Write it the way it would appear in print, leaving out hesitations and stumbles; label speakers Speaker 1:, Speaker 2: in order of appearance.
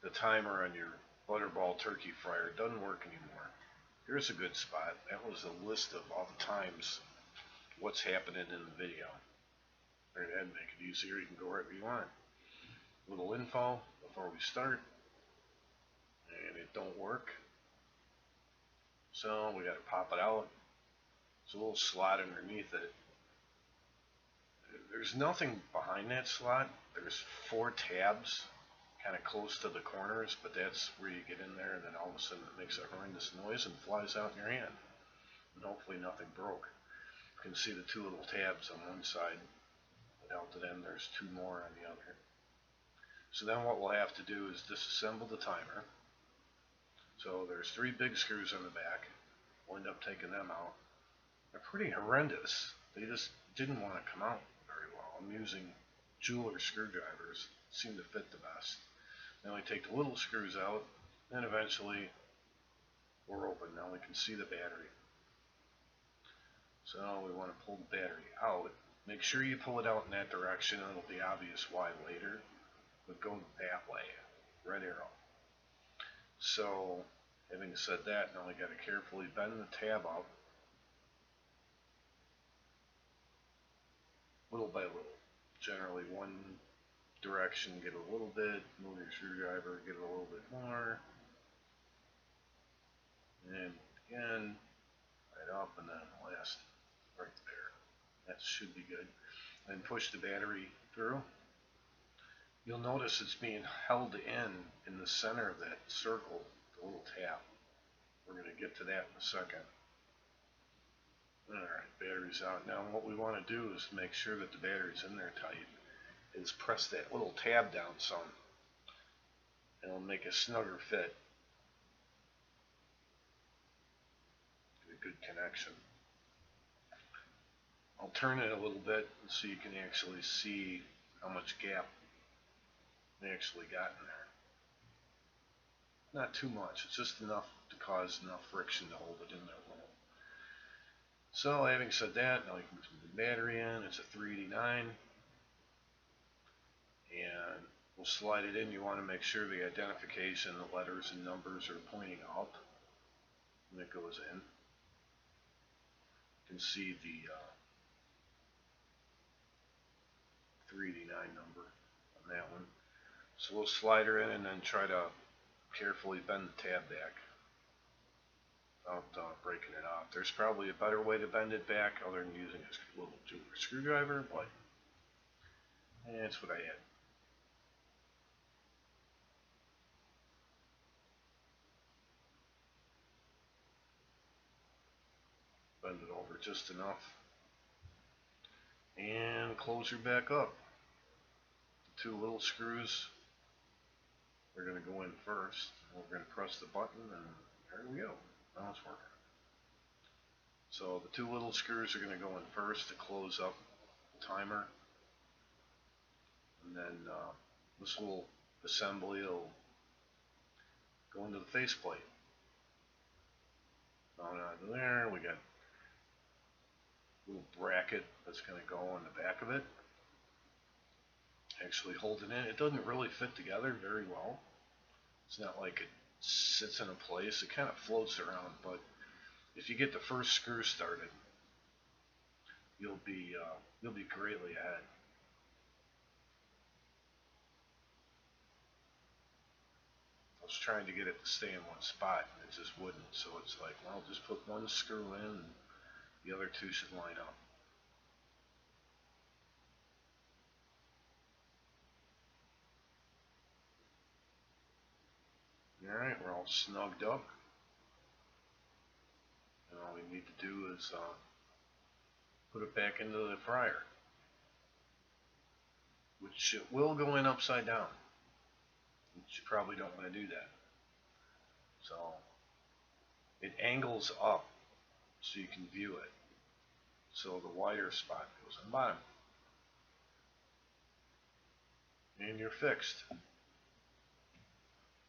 Speaker 1: the timer on your Butterball turkey fryer doesn't work anymore, here's a good spot. That was a list of all the times what's happening in the video. That'd make it easier. You can go right where you want. Little info before we start, and it don't work. So we got to pop it out. There's a little slot underneath it. There's nothing behind that slot. There's 4 tabs kind of close to the corners, but that's where you get in there, and then all of a sudden it makes a horrendous noise and flies out in your hand. And hopefully nothing broke. You can see the 2 little tabs on one side. Out to them, there's 2 more on the other. So then what we'll have to do is disassemble the timer. So there's 3 big screws on the back. We'll end up taking them out. They're pretty horrendous. They just didn't want to come out very well. I'm using jeweler screwdrivers. Seem to fit the best. Then we take the little screws out, and eventually we're open. Now we can see the battery. So we want to pull the battery out. Make sure you pull it out in that direction, and it'll be obvious why later, but go that way, red arrow. So, having said that, now we got to carefully bend the tab up, little by little. Generally one direction, get a little bit, move your screwdriver, get a little bit more, and again, right up, and then last, right there. That should be good. And push the battery through. You'll notice it's being held in the center of that circle, the little tab. We're going to get to that in a second. Alright, battery's out. Now what we want to do is make sure that the battery's in there tight, is press that little tab down some, and it'll make a snugger fit. Get a good connection. I'll turn it a little bit so you can actually see how much gap they actually got in there. Not too much, it's just enough to cause enough friction to hold it in there. So having said that, now you can put the battery in. It's a 389, and we'll slide it in. You want to make sure the identification, the letters and numbers are pointing up when it goes in. You can see the 389 number on that one. So we'll slide her in and then try to carefully bend the tab back without breaking it off. There's probably a better way to bend it back other than using a little jeweler screwdriver, but that's what I had. Bend it over just enough and close her back up. The 2 little screws are going to go in first. We're going to press the button, and there we go. Now it's working. So the 2 little screws are going to go in first to close up the timer, and then this little assembly will go into the faceplate. Down onto there, we got a little bracket that's going to go on the back of it. Actually hold it in. It doesn't really fit together very well. It's not like it sits in a place. It kind of floats around, but if you get the first screw started, you'll be greatly ahead. I was trying to get it to stay in one spot, and it just wouldn't. So it's like, well, just put one screw in, and the other 2 should line up. Alright, we're all snugged up. And all we need to do is put it back into the fryer, which it will go in upside down. But you probably don't want to do that. So it angles up so you can view it. So the wider spot goes on the bottom. And you're fixed.